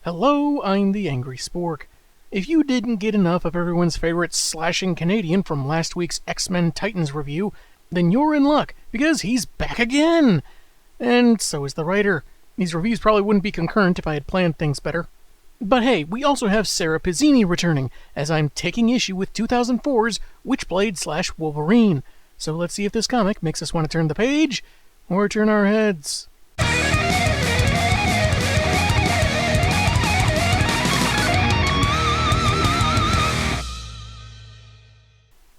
Hello, I'm the Angry Spork. If you didn't get enough of everyone's favorite slashing Canadian from last week's X-Men Titans review, then you're in luck, because he's back again! And so is the writer. These reviews probably wouldn't be concurrent if I had planned things better. But hey, we also have Sarah Pizzini returning, as I'm taking issue with 2004's Witchblade / Wolverine. So let's see if this comic makes us want to turn the page, or turn our heads.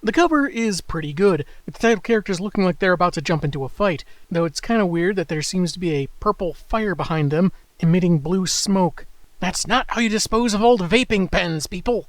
The cover is pretty good, with the title characters looking like they're about to jump into a fight, though it's kind of weird that there seems to be a purple fire behind them, emitting blue smoke. That's not how you dispose of old vaping pens, people!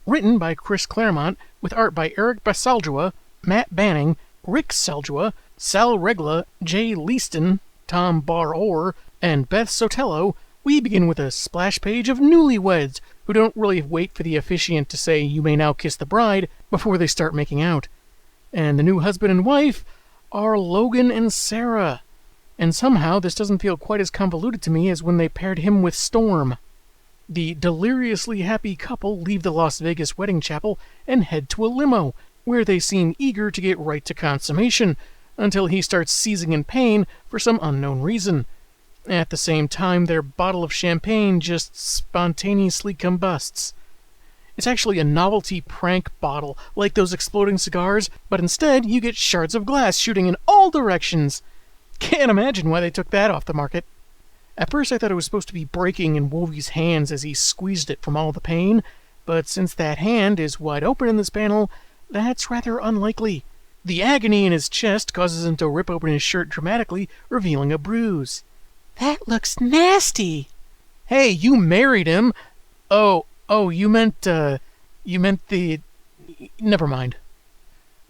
Written by Chris Claremont, with art by Eric Basaljua, Matt Banning, Rick Seljua, Sal Regla, Jay Leaston, Tom Bar-Orr, and Beth Sotelo, we begin with a splash page of newlyweds, who don't really wait for the officiant to say, "You may now kiss the bride," before they start making out. And the new husband and wife are Logan and Sarah. And somehow this doesn't feel quite as convoluted to me as when they paired him with Storm. The deliriously happy couple leave the Las Vegas wedding chapel and head to a limo, where they seem eager to get right to consummation, until he starts seizing in pain for some unknown reason. At the same time, their bottle of champagne just spontaneously combusts. It's actually a novelty prank bottle, like those exploding cigars, but instead you get shards of glass shooting in all directions. Can't imagine why they took that off the market. At first I thought it was supposed to be breaking in Wolvie's hands as he squeezed it from all the pain, but since that hand is wide open in this panel, that's rather unlikely. The agony in his chest causes him to rip open his shirt dramatically, revealing a bruise. That looks nasty! Hey, you married him! Oh, you meant the... Never mind.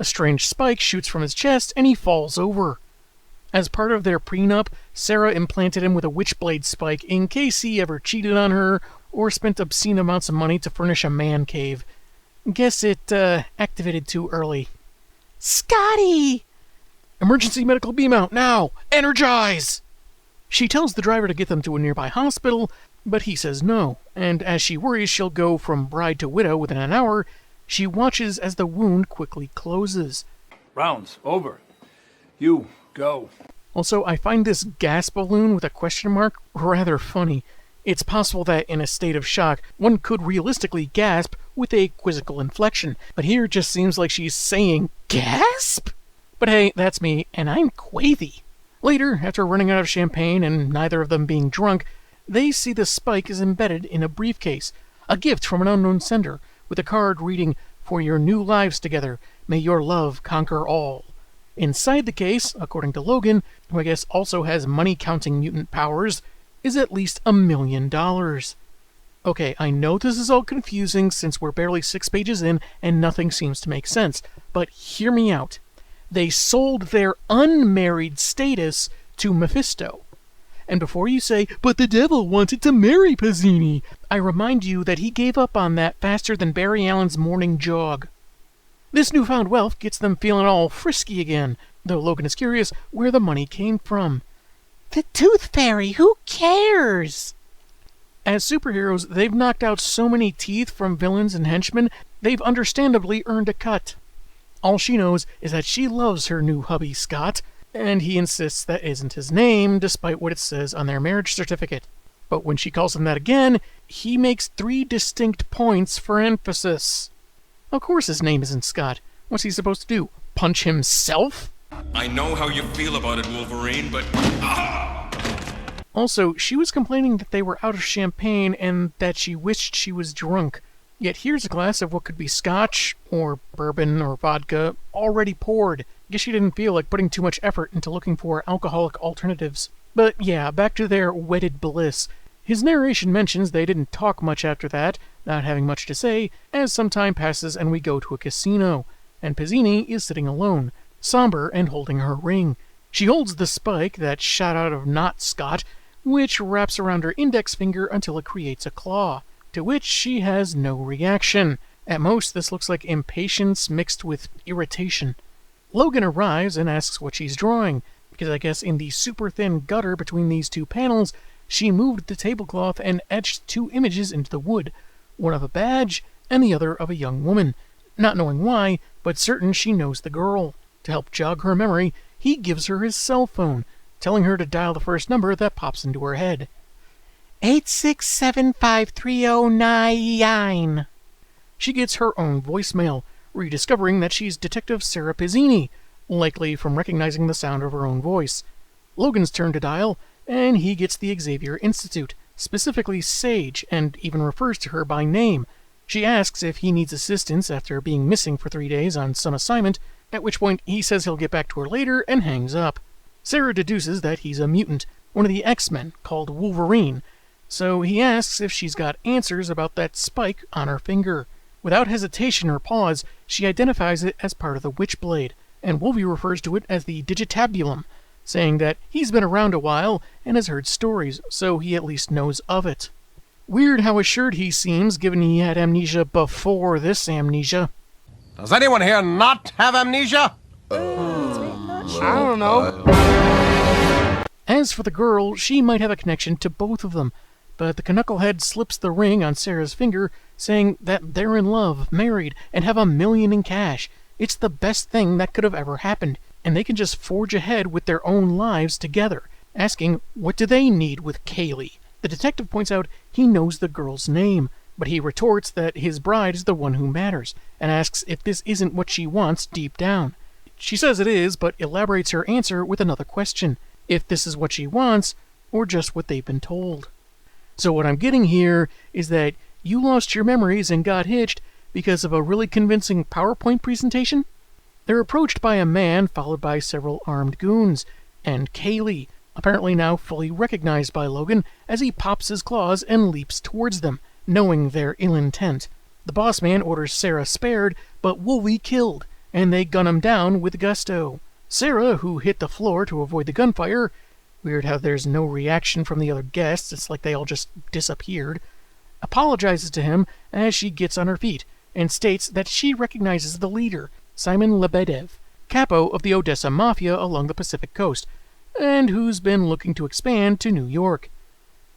A strange spike shoots from his chest, and he falls over. As part of their prenup, Sarah implanted him with a Witchblade spike in case he ever cheated on her, or spent obscene amounts of money to furnish a man cave. Guess it, activated too early. Scotty! Emergency medical beam out, now! Energize! She tells the driver to get them to a nearby hospital, but he says no, and as she worries she'll go from bride to widow within an hour, she watches as the wound quickly closes. Rounds over. You go. Also, I find this gas balloon with a question mark rather funny. It's possible that in a state of shock, one could realistically gasp with a quizzical inflection, but here it just seems like she's saying, gasp? But hey, that's me, and I'm quavy. Later, after running out of champagne and neither of them being drunk, they see the spike is embedded in a briefcase, a gift from an unknown sender, with a card reading, "For your new lives together, may your love conquer all." Inside the case, according to Logan, who I guess also has money-counting mutant powers, is at least $1 million. Okay, I know this is all confusing since we're barely 6 pages in and nothing seems to make sense, but hear me out. They sold their unmarried status to Mephisto. And before you say, "But the devil wanted to marry Pizzini," I remind you that he gave up on that faster than Barry Allen's morning jog. This newfound wealth gets them feeling all frisky again, though Logan is curious where the money came from. The Tooth Fairy, who cares? As superheroes, they've knocked out so many teeth from villains and henchmen, they've understandably earned a cut. All she knows is that she loves her new hubby, Scott, and he insists that isn't his name, despite what it says on their marriage certificate. But when she calls him that again, he makes 3 distinct points for emphasis. Of course his name isn't Scott. What's he supposed to do? Punch himself? I know how you feel about it, Wolverine, but... Also, she was complaining that they were out of champagne and that she wished she was drunk. Yet here's a glass of what could be scotch, or bourbon, or vodka, already poured. Guess she didn't feel like putting too much effort into looking for alcoholic alternatives. But yeah, back to their wedded bliss. His narration mentions they didn't talk much after that, not having much to say, as some time passes and we go to a casino, and Pizzini is sitting alone, somber and holding her ring. She holds the spike that shot out of not Scott, which wraps around her index finger until it creates a claw, to which she has no reaction. At most, this looks like impatience mixed with irritation. Logan arrives and asks what she's drawing, because I guess in the super thin gutter between these two panels, she moved the tablecloth and etched 2 images into the wood, one of a badge and the other of a young woman, not knowing why, but certain she knows the girl. To help jog her memory, he gives her his cell phone, telling her to dial the first number that pops into her head. 8675309. She gets her own voicemail, rediscovering that she's Detective Sarah Pizzini, likely from recognizing the sound of her own voice. Logan's turn to dial, and he gets the Xavier Institute, specifically Sage, and even refers to her by name. She asks if he needs assistance after being missing for 3 days on some assignment, at which point he says he'll get back to her later and hangs up. Sarah deduces that he's a mutant, one of the X-Men, called Wolverine, so he asks if she's got answers about that spike on her finger. Without hesitation or pause, she identifies it as part of the Witchblade, and Wolvie refers to it as the digitabulum, saying that he's been around a while and has heard stories, so he at least knows of it. Weird how assured he seems, given he had amnesia before this amnesia. Does anyone here not have amnesia? I don't know. As for the girl, she might have a connection to both of them, but the knucklehead slips the ring on Sarah's finger, saying that they're in love, married, and have $1 million in cash. It's the best thing that could have ever happened, and they can just forge ahead with their own lives together, asking what do they need with Kaylee. The detective points out he knows the girl's name, but he retorts that his bride is the one who matters, and asks if this isn't what she wants deep down. She says it is, but elaborates her answer with another question, if this is what she wants, or just what they've been told. So what I'm getting here is that you lost your memories and got hitched because of a really convincing PowerPoint presentation? They're approached by a man followed by several armed goons, and Kaylee, apparently now fully recognized by Logan as he pops his claws and leaps towards them, knowing their ill intent. The boss man orders Sarah spared, but Wolvie killed, and they gun him down with gusto. Sarah, who hit the floor to avoid the gunfire, weird how there's no reaction from the other guests, it's like they all just disappeared, apologizes to him as she gets on her feet, and states that she recognizes the leader, Simon Lebedev, capo of the Odessa Mafia along the Pacific coast, and who's been looking to expand to New York.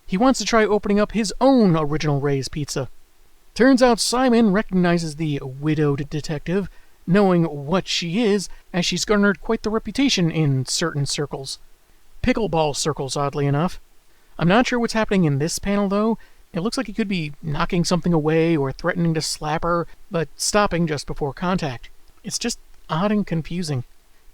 He wants to try opening up his own Original Ray's Pizza. Turns out Simon recognizes the widowed detective, knowing what she is, as she's garnered quite the reputation in certain circles. Pickleball circles, oddly enough. I'm not sure what's happening in this panel, though. It looks like he could be knocking something away or threatening to slap her, but stopping just before contact. It's just odd and confusing.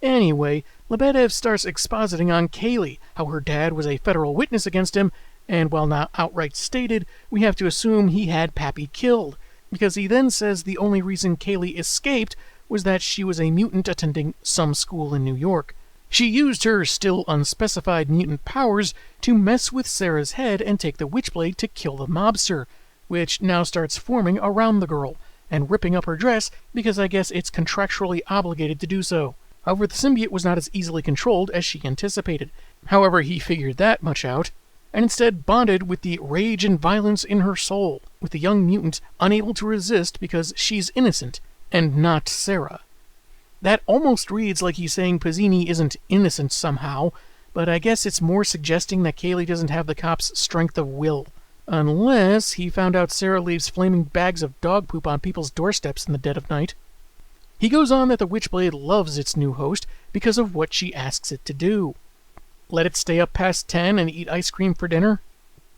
Anyway, Lebedev starts expositing on Kaylee, how her dad was a federal witness against him, and while not outright stated, we have to assume he had Pappy killed, because he then says the only reason Kaylee escaped was that she was a mutant attending some school in New York. She used her still unspecified mutant powers to mess with Sarah's head and take the Witchblade to kill the mobster, which now starts forming around the girl, and ripping up her dress because I guess it's contractually obligated to do so. However, the symbiote was not as easily controlled as she anticipated. However, he figured that much out, and instead bonded with the rage and violence in her soul, with the young mutant unable to resist because she's innocent, and not Sarah. That almost reads like he's saying Pizzini isn't innocent somehow, but I guess it's more suggesting that Kaylee doesn't have the cop's strength of will. Unless he found out Sarah leaves flaming bags of dog poop on people's doorsteps in the dead of night. He goes on that the Witchblade loves its new host because of what she asks it to do. Let it stay up past 10 and eat ice cream for dinner?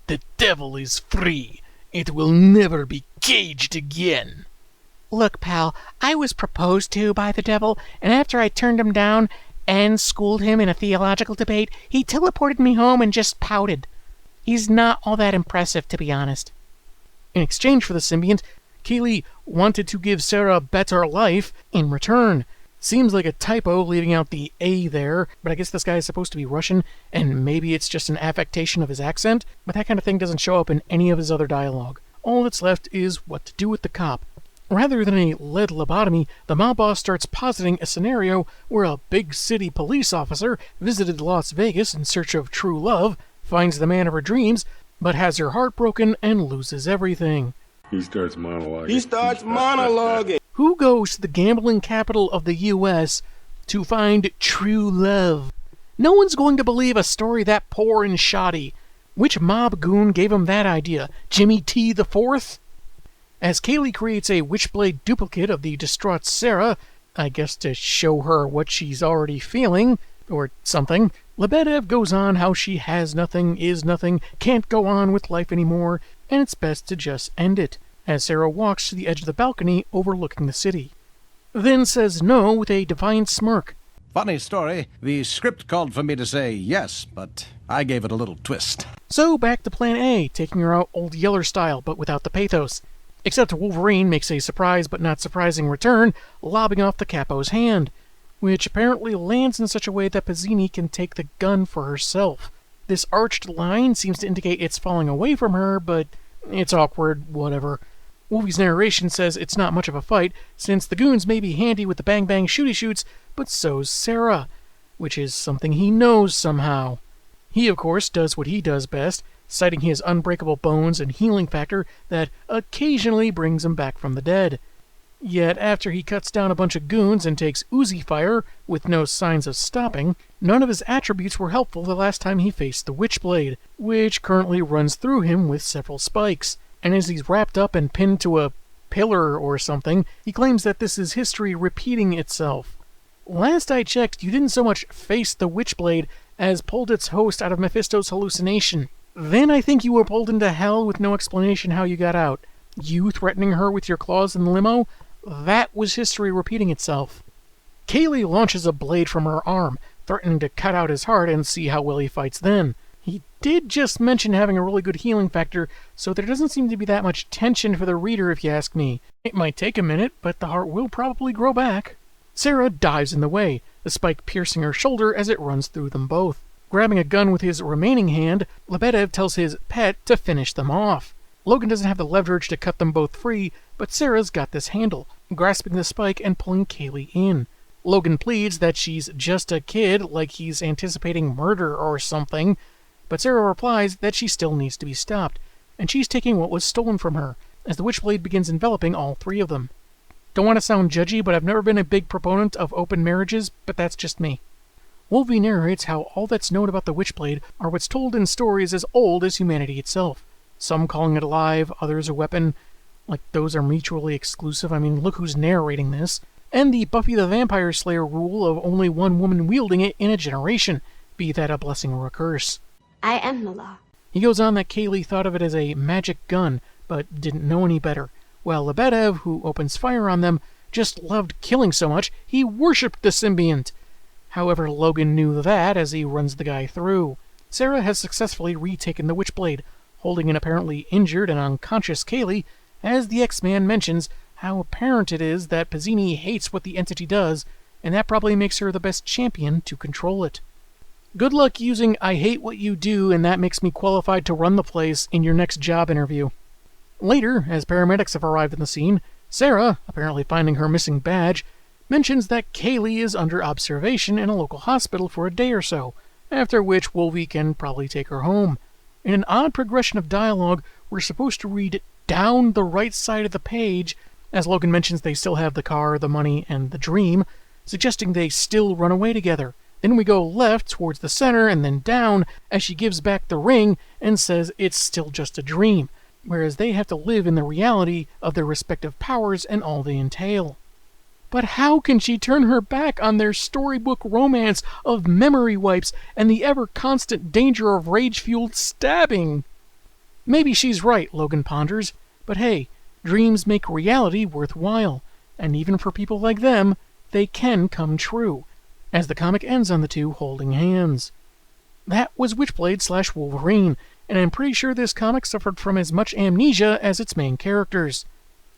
The devil is free. It will never be caged again. Look, pal, I was proposed to by the devil, and after I turned him down and schooled him in a theological debate, he teleported me home and just pouted. He's not all that impressive, to be honest. In exchange for the symbiont, Kaylee wanted to give Sarah a better life in return. Seems like a typo leaving out the A there, but I guess this guy is supposed to be Russian, and maybe it's just an affectation of his accent, but that kind of thing doesn't show up in any of his other dialogue. All that's left is what to do with the cop. Rather than a lead lobotomy, the mob boss starts positing a scenario where a big city police officer visited Las Vegas in search of true love, finds the man of her dreams, but has her heart broken and loses everything. He starts monologuing. Who goes to the gambling capital of the U.S. to find true love? No one's going to believe a story that poor and shoddy. Which mob goon gave him that idea? Jimmy T. the Fourth? As Kaylee creates a Witchblade duplicate of the distraught Sarah, I guess to show her what she's already feeling, or something, Lebedev goes on how she has nothing, is nothing, can't go on with life anymore, and it's best to just end it, as Sarah walks to the edge of the balcony overlooking the city. Then says no with a defiant smirk. Funny story, the script called for me to say yes, but I gave it a little twist. So back to plan A, taking her out Old Yeller style, but without the pathos. Except Wolverine makes a surprise but not surprising return, lobbing off the capo's hand, which apparently lands in such a way that Pizzini can take the gun for herself. This arched line seems to indicate it's falling away from her, but it's awkward, whatever. Wolvie's narration says it's not much of a fight, since the goons may be handy with the bang-bang shooty-shoots, but so's Sarah, which is something he knows somehow. He, of course, does what he does best, citing his unbreakable bones and healing factor that occasionally brings him back from the dead. Yet after he cuts down a bunch of goons and takes Uzi fire, with no signs of stopping, none of his attributes were helpful the last time he faced the Witchblade, which currently runs through him with several spikes. And as he's wrapped up and pinned to a pillar or something, he claims that this is history repeating itself. Last I checked, you didn't so much face the Witchblade as pulled its host out of Mephisto's hallucination. Then I think you were pulled into hell with no explanation how you got out. You threatening her with your claws in the limo? That was history repeating itself. Kaylee launches a blade from her arm, threatening to cut out his heart and see how well he fights then. He did just mention having a really good healing factor, so there doesn't seem to be that much tension for the reader if you ask me. It might take a minute, but the heart will probably grow back. Sarah dives in the way, the spike piercing her shoulder as it runs through them both. Grabbing a gun with his remaining hand, Lebedev tells his pet to finish them off. Logan doesn't have the leverage to cut them both free, but Sarah's got this handle, grasping the spike and pulling Kaylee in. Logan pleads that she's just a kid, like he's anticipating murder or something, but Sarah replies that she still needs to be stopped, and she's taking what was stolen from her, as the Witchblade begins enveloping all three of them. Don't want to sound judgy, but I've never been a big proponent of open marriages, but that's just me. Wolvie narrates how all that's known about the Witchblade are what's told in stories as old as humanity itself. Some calling it alive, others a weapon. Like, those are mutually exclusive. I mean, look who's narrating this. And the Buffy the Vampire Slayer rule of only one woman wielding it in a generation, be that a blessing or a curse. I am the law. He goes on that Kaylee thought of it as a magic gun, but didn't know any better, while Lebedev, who opens fire on them, just loved killing so much he worshipped the symbiont. However, Logan knew that as he runs the guy through. Sarah has successfully retaken the Witchblade, holding an apparently injured and unconscious Kaylee, as the X-Man mentions how apparent it is that Pizzini hates what the entity does, and that probably makes her the best champion to control it. Good luck using "I hate what you do and that makes me qualified to run the place" in your next job interview. Later, as paramedics have arrived on the scene, Sarah, apparently finding her missing badge, mentions that Kaylee is under observation in a local hospital for a day or so, after which Wolvie can probably take her home. In an odd progression of dialogue, we're supposed to read down the right side of the page, as Logan mentions they still have the car, the money, and the dream, suggesting they still run away together. Then we go left towards the center and then down as she gives back the ring and says it's still just a dream, whereas they have to live in the reality of their respective powers and all they entail. But how can she turn her back on their storybook romance of memory wipes and the ever-constant danger of rage-fueled stabbing? Maybe she's right, Logan ponders, but hey, dreams make reality worthwhile, and even for people like them, they can come true, as the comic ends on the two holding hands. That was Witchblade / Wolverine, and I'm pretty sure this comic suffered from as much amnesia as its main characters.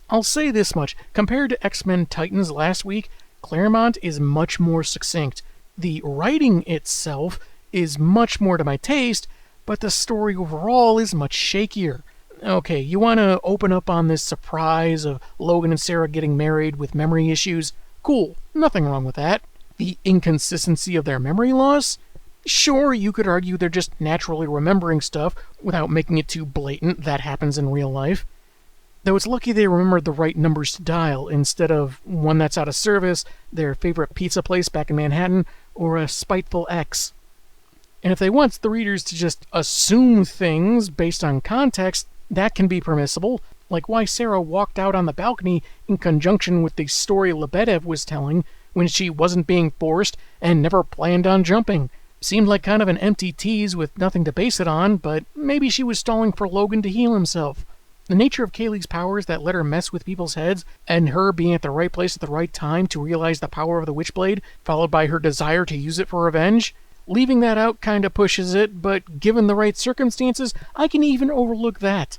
I'll say this much, compared to X-Men Titans last week, Claremont is much more succinct. The writing itself is much more to my taste, but the story overall is much shakier. Okay, you want to open up on this surprise of Logan and Sarah getting married with memory issues? Cool, nothing wrong with that. The inconsistency of their memory loss? Sure, you could argue they're just naturally remembering stuff without making it too blatant that happens in real life. Though it's lucky they remembered the right numbers to dial instead of one that's out of service, their favorite pizza place back in Manhattan, or a spiteful ex. And if they want the readers to just assume things based on context, that can be permissible, like why Sarah walked out on the balcony in conjunction with the story Lebedev was telling when she wasn't being forced and never planned on jumping. Seemed like kind of an empty tease with nothing to base it on, but maybe she was stalling for Logan to heal himself. The nature of Kaylee's powers that let her mess with people's heads, and her being at the right place at the right time to realize the power of the Witchblade, followed by her desire to use it for revenge, leaving that out kinda pushes it, but given the right circumstances, I can even overlook that.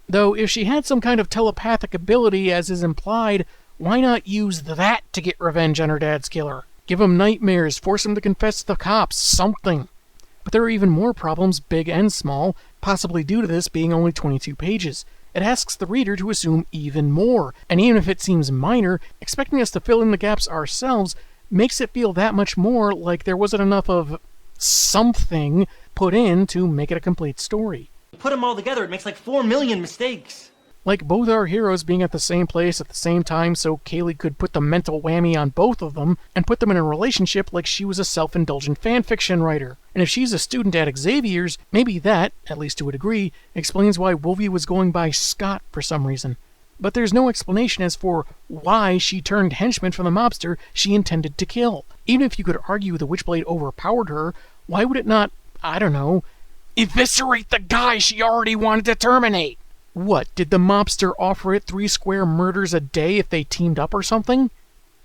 Though if she had some kind of telepathic ability, as is implied, why not use that to get revenge on her dad's killer? Give him nightmares, force him to confess to the cops, something. But there are even more problems, big and small, possibly due to this being only 22 pages. It asks the reader to assume even more, and even if it seems minor, expecting us to fill in the gaps ourselves makes it feel that much more like there wasn't enough of something put in to make it a complete story. Put them all together, it makes like 4 million mistakes. Like both our heroes being at the same place at the same time so Kaylee could put the mental whammy on both of them and put them in a relationship like she was a self-indulgent fanfiction writer. And if she's a student at Xavier's, maybe that, at least to a degree, explains why Wolvie was going by Scott for some reason. But there's no explanation as for why she turned henchman from the mobster she intended to kill. Even if you could argue the Witchblade overpowered her, why would it not, I don't know, eviscerate the guy she already wanted to terminate? What, did the mobster offer it 3 square murders a day if they teamed up or something?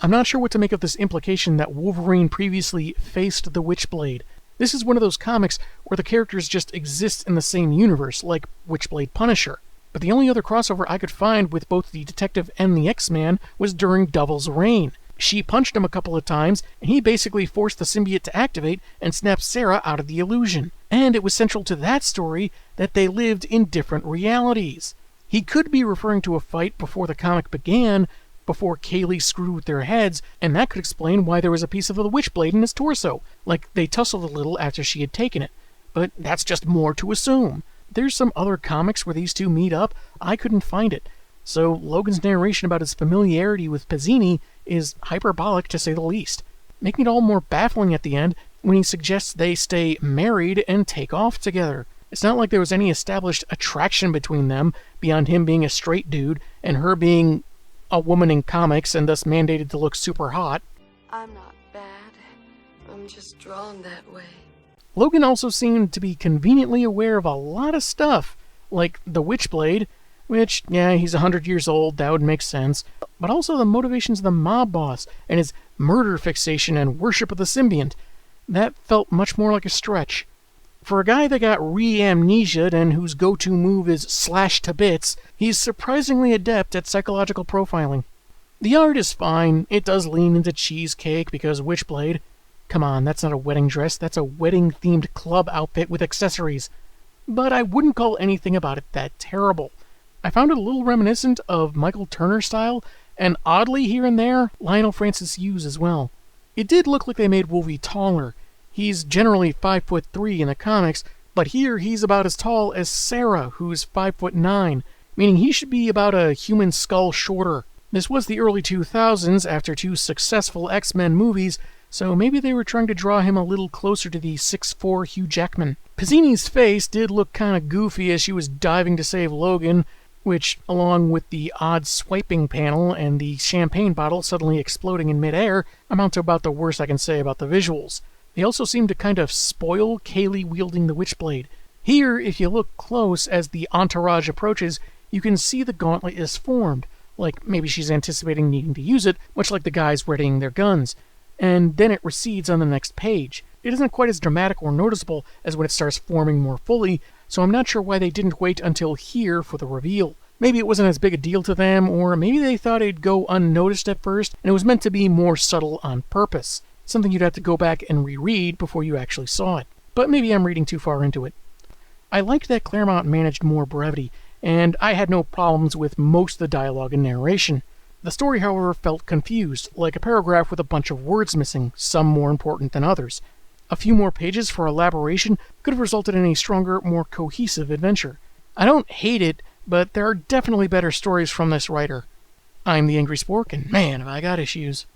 I'm not sure what to make of this implication that Wolverine previously faced the Witchblade. This is one of those comics where the characters just exist in the same universe, like Witchblade Punisher. But the only other crossover I could find with both the detective and the X-Man was during Devil's Reign. She punched him a couple of times, and he basically forced the symbiote to activate and snap Sarah out of the illusion. And it was central to that story that they lived in different realities. He could be referring to a fight before the comic began, before Kaylee screwed with their heads, and that could explain why there was a piece of the Witchblade in his torso, like they tussled a little after she had taken it. But that's just more to assume. There's some other comics where these two meet up. I couldn't find it. So Logan's narration about his familiarity with Pizzini is hyperbolic to say the least, making it all more baffling at the end when he suggests they stay married and take off together. It's not like there was any established attraction between them beyond him being a straight dude and her being a woman in comics and thus mandated to look super hot. I'm not bad. I'm just drawn that way. Logan also seemed to be conveniently aware of a lot of stuff, like the Witchblade, which, yeah, he's 100 years old, that would make sense, but also the motivations of the mob boss and his murder fixation and worship of the symbiont. That felt much more like a stretch. For a guy that got re-amnesia'd and whose go-to move is slash to bits, he's surprisingly adept at psychological profiling. The art is fine. It does lean into cheesecake because Witchblade. Come on, that's not a wedding dress, that's a wedding-themed club outfit with accessories. But I wouldn't call anything about it that terrible. I found it a little reminiscent of Michael Turner style, and oddly here and there, Lionel Francis Hughes as well. It did look like they made Wolvie taller. He's generally 5'3" in the comics, but here he's about as tall as Sarah, who's 5'9", meaning he should be about a human skull shorter. This was the early 2000s after 2 successful X-Men movies, so maybe they were trying to draw him a little closer to the 6'4" Hugh Jackman. Pizzini's face did look kinda goofy as she was diving to save Logan, which, along with the odd swiping panel and the champagne bottle suddenly exploding in midair, amount to about the worst I can say about the visuals. They also seem to kind of spoil Kaylee wielding the Witchblade. Here, if you look close as the entourage approaches, you can see the gauntlet is formed, like maybe she's anticipating needing to use it, much like the guys readying their guns. And then it recedes on the next page. It isn't quite as dramatic or noticeable as when it starts forming more fully, so I'm not sure why they didn't wait until here for the reveal. Maybe it wasn't as big a deal to them, or maybe they thought it'd go unnoticed at first, and it was meant to be more subtle on purpose. Something you'd have to go back and reread before you actually saw it. But maybe I'm reading too far into it. I liked that Claremont managed more brevity, and I had no problems with most of the dialogue and narration. The story, however, felt confused, like a paragraph with a bunch of words missing, some more important than others. A few more pages for elaboration could have resulted in a stronger, more cohesive adventure. I don't hate it, but there are definitely better stories from this writer. I'm the Angry Spork, and man, have I got issues.